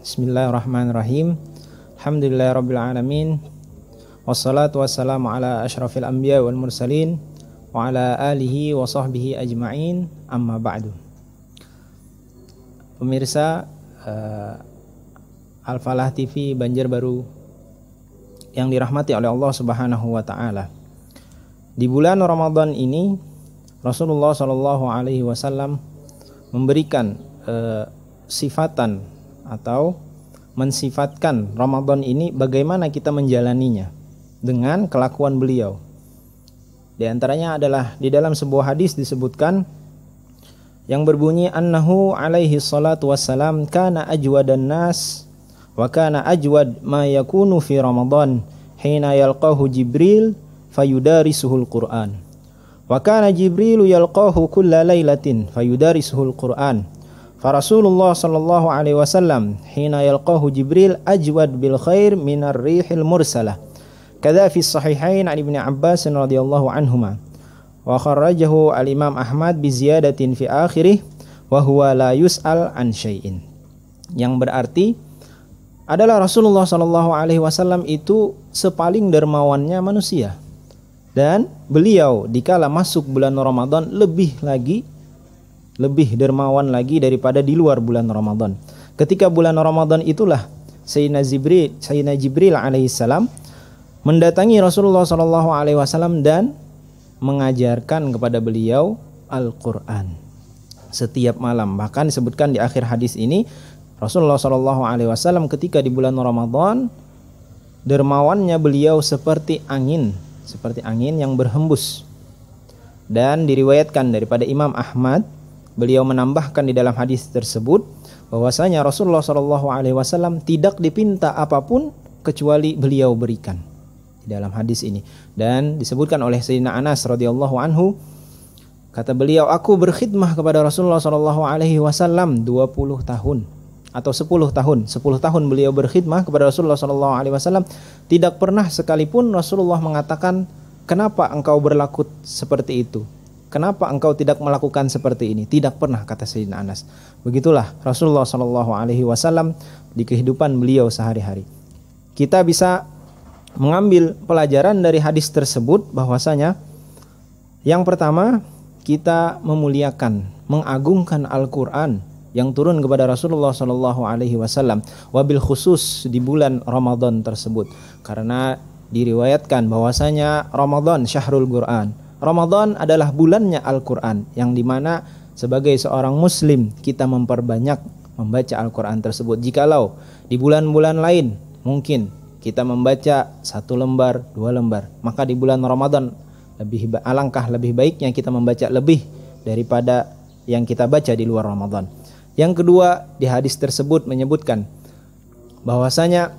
Bismillahirrahmanirrahim. Alhamdulillahirabbil alamin. Wassalatu wassalamu ala asyrafil anbiya wal mursalin wa ala alihi wa sahbihi ajma'in. Amma ba'du. Pemirsa Al-Falah TV Banjarbaru yang dirahmati oleh Allah Subhanahu wa taala. Di bulan Ramadan ini Rasulullah sallallahu alaihi wasallam memberikan sifatan atau mensifatkan Ramadan ini bagaimana kita menjalaninya dengan kelakuan beliau. Di antaranya adalah di dalam sebuah hadis disebutkan yang berbunyi annahu alaihi salatu wassalam kana ajwadan nas wa kana ajwad ma yakunu fi Ramadan hina yalqahu Jibril fayudarisuhul Qur'an wa kana Jibrilu yalqahu kulla lailatin fayudarisuhul Qur'an. Rasulullah sallallahu alaihi wasallam hina yalqahu Jibril ajwad bil khair minar rihil mursalah. Kadza fi sahihain an Ibnu Abbas radhiyallahu anhuma. Wa kharrajahu al-Imam Ahmad bi ziyadatin fi akhirih wa huwa la yus'al an syai'in. Yang berarti adalah Rasulullah sallallahu alaihi wasallam itu sepaling dermawannya manusia. Dan beliau dikala masuk bulan Ramadan lebih dermawan lagi daripada di luar bulan Ramadan. Ketika bulan Ramadan itulah Sayyidina Jibril alaihissalam mendatangi Rasulullah sallallahu alaihi wasallam dan mengajarkan kepada beliau Al-Qur'an setiap malam. Bahkan disebutkan di akhir hadis ini Rasulullah sallallahu alaihi wasallam ketika di bulan Ramadan dermawannya beliau seperti angin yang berhembus. Dan diriwayatkan daripada Imam Ahmad, beliau menambahkan di dalam hadis tersebut bahwasanya Rasulullah SAW tidak dipinta apapun kecuali beliau berikan di dalam hadis ini. Dan disebutkan oleh Sayyidina Anas radhiyallahu anhu, kata beliau, aku berkhidmah kepada Rasulullah SAW 20 tahun atau 10 tahun. 10 tahun beliau berkhidmah kepada Rasulullah SAW. Tidak pernah sekalipun Rasulullah mengatakan, kenapa engkau berlaku seperti itu? Kenapa engkau tidak melakukan seperti ini? Tidak pernah, kata Sayyidina Anas. Begitulah Rasulullah SAW di kehidupan beliau sehari-hari. Kita bisa mengambil pelajaran dari hadis tersebut bahwasanya yang pertama, kita memuliakan, mengagungkan Al-Quran yang turun kepada Rasulullah SAW, wabil khusus di bulan Ramadan tersebut, karena diriwayatkan bahwasanya Ramadan syahrul Quran. Ramadan adalah bulannya Al-Quran, yang dimana sebagai seorang muslim kita memperbanyak membaca Al-Quran tersebut. Jikalau di bulan-bulan lain mungkin kita membaca 1 lembar, 2 lembar, maka di bulan Ramadan alangkah lebih baiknya kita membaca lebih daripada yang kita baca di luar Ramadan. Yang kedua, di hadis tersebut menyebutkan bahwasanya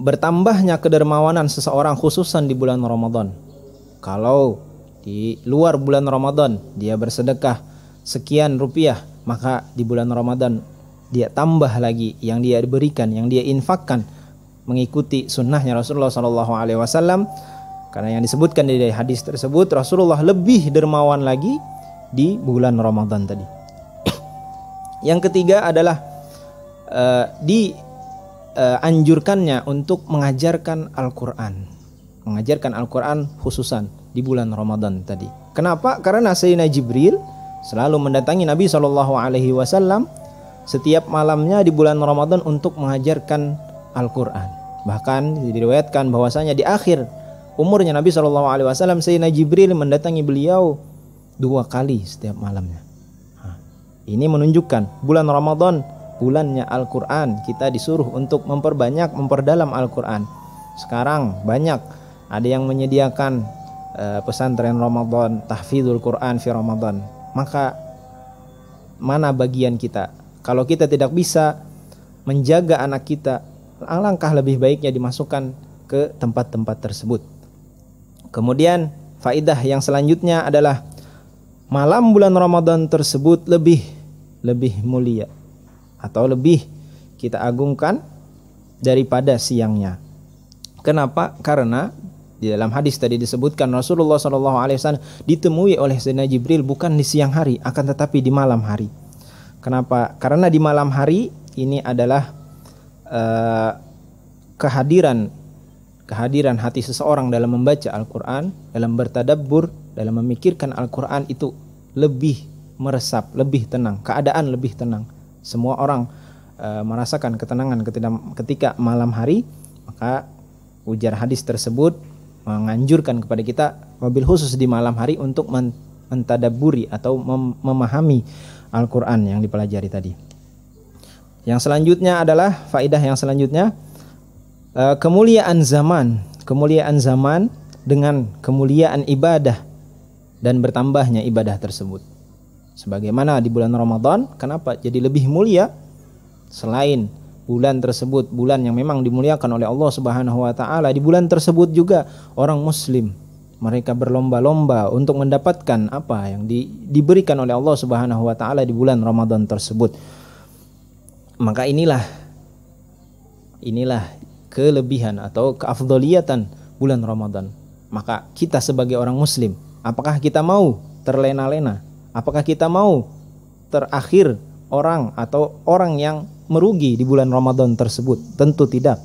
bertambahnya kedermawanan seseorang khususan di bulan Ramadan. Kalau di luar bulan Ramadan dia bersedekah sekian rupiah, maka di bulan Ramadan dia tambah lagi yang dia berikan, yang dia infakkan mengikuti sunnahnya Rasulullah SAW. Karena yang disebutkan di hadis tersebut Rasulullah lebih dermawan lagi di bulan Ramadan tadi. Yang ketiga adalah anjurkannya untuk mengajarkan Al-Quran. Mengajarkan Al-Quran khususan di bulan Ramadan tadi. Kenapa? Karena Sayyidina Jibril selalu mendatangi Nabi SAW setiap malamnya di bulan Ramadan untuk mengajarkan Al-Quran. Bahkan diriwayatkan bahwasanya di akhir umurnya Nabi SAW, Sayyidina Jibril mendatangi beliau 2 kali setiap malamnya. Ini menunjukkan bulan Ramadan bulannya Al-Quran. Kita disuruh untuk memperdalam Al-Quran. Sekarang banyak ada yang menyediakan pesantren Ramadan, tahfidzul Quran fi Ramadan. Maka mana bagian kita? Kalau kita tidak bisa menjaga anak kita, alangkah lebih baiknya dimasukkan ke tempat-tempat tersebut. Kemudian faidah yang selanjutnya adalah malam bulan Ramadan tersebut lebih mulia atau lebih kita agungkan daripada siangnya. Kenapa? Karena di dalam hadis tadi disebutkan Rasulullah SAW ditemui oleh Sayyidina Jibril bukan di siang hari, akan tetapi di malam hari. Kenapa? Karena di malam hari ini adalah kehadiran hati seseorang dalam membaca Al-Quran, dalam bertadabbur, dalam memikirkan Al-Quran itu lebih meresap, lebih tenang, keadaan lebih tenang. Semua orang merasakan ketenangan ketika malam hari, maka ujar hadis tersebut menganjurkan kepada kita wabil khusus di malam hari untuk mentadabburi atau memahami Al-Quran yang dipelajari tadi. Yang selanjutnya adalah faedah yang selanjutnya, kemuliaan zaman dengan kemuliaan ibadah dan bertambahnya ibadah tersebut. Sebagaimana di bulan Ramadan, kenapa jadi lebih mulia? Selain bulan tersebut bulan yang memang dimuliakan oleh Allah Subhanahu wa taala, di bulan tersebut juga orang muslim mereka berlomba-lomba untuk mendapatkan apa yang diberikan oleh Allah Subhanahu wa taala di bulan Ramadan tersebut. Maka inilah kelebihan atau keafdholiyatan bulan Ramadan. Maka kita sebagai orang muslim, apakah kita mau terlena-lena? Apakah kita mau terakhir orang atau orang yang merugi di bulan Ramadan tersebut? Tentu tidak.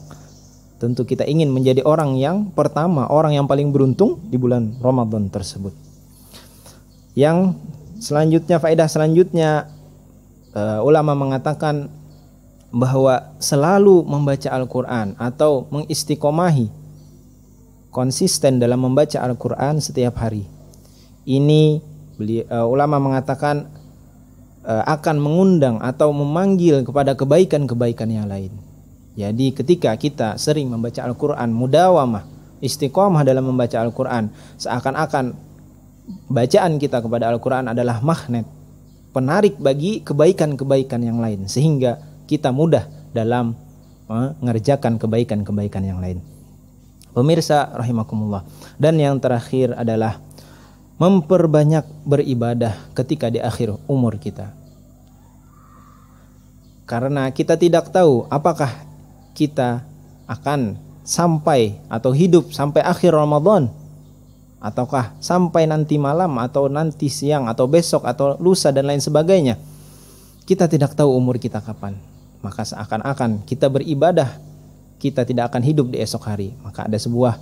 Tentu kita ingin menjadi orang yang pertama, orang yang paling beruntung di bulan Ramadan tersebut. Yang selanjutnya, faedah selanjutnya, ulama mengatakan bahwa selalu membaca Al-Quran atau mengistiqomahi konsisten dalam membaca Al-Quran setiap hari, ini ulama mengatakan akan mengundang atau memanggil kepada kebaikan-kebaikan yang lain. Jadi ketika kita sering membaca Al-Quran, mudawamah, istiqomah dalam membaca Al-Quran, seakan-akan bacaan kita kepada Al-Quran adalah magnet, penarik bagi kebaikan-kebaikan yang lain, sehingga kita mudah dalam mengerjakan kebaikan-kebaikan yang lain. Pemirsa rahimakumullah. Dan yang terakhir adalah memperbanyak beribadah ketika di akhir umur kita. Karena kita tidak tahu apakah kita akan sampai atau hidup sampai akhir Ramadan, ataukah sampai nanti malam atau nanti siang atau besok atau lusa dan lain sebagainya. Kita tidak tahu umur kita kapan. Maka seakan-akan kita beribadah, kita tidak akan hidup di esok hari. Maka ada sebuah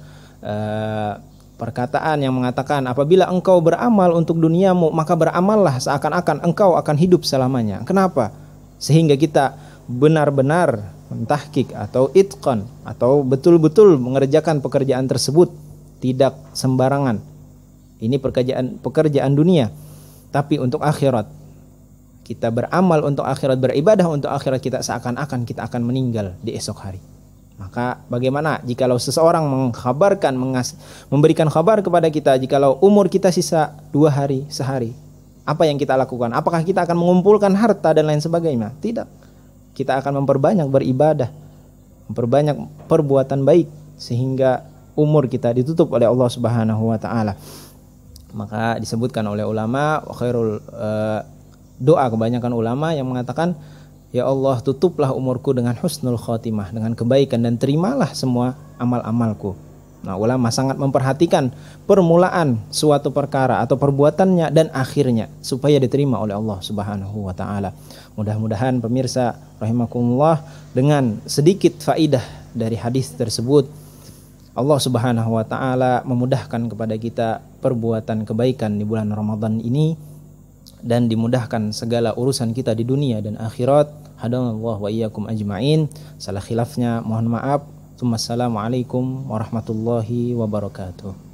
perkataan yang mengatakan, apabila engkau beramal untuk duniamu, maka beramallah seakan-akan engkau akan hidup selamanya. Kenapa? Sehingga kita benar-benar mentahqiq atau itqan, atau betul-betul mengerjakan pekerjaan tersebut tidak sembarangan. Ini pekerjaan dunia, tapi untuk akhirat. Kita beramal untuk akhirat, beribadah untuk akhirat kita, seakan-akan kita akan meninggal di esok hari. Maka bagaimana jikalau seseorang memberikan kabar kepada kita jikalau umur kita sisa 2 hari, sehari, apa yang kita lakukan? Apakah kita akan mengumpulkan harta dan lain sebagainya? Tidak. Kita akan memperbanyak beribadah, memperbanyak perbuatan baik, sehingga umur kita ditutup oleh Allah Subhanahu wa taala. Maka disebutkan oleh ulama, khairul doa kebanyakan ulama yang mengatakan, ya Allah, tutuplah umurku dengan husnul khotimah, dengan kebaikan, dan terimalah semua amal-amalku. Nah, ulama sangat memperhatikan permulaan suatu perkara atau perbuatannya dan akhirnya supaya diterima oleh Allah Subhanahu wa taala. Mudah-mudahan pemirsa rahimakumullah, dengan sedikit faidah dari hadis tersebut, Allah Subhanahu wa taala memudahkan kepada kita perbuatan kebaikan di bulan Ramadan ini, dan dimudahkan segala urusan kita di dunia dan akhirat. Hadanallahu wa iyyakum ajma'in. Salah khilafnya mohon maaf. Assalamualaikum warahmatullahi wabarakatuh.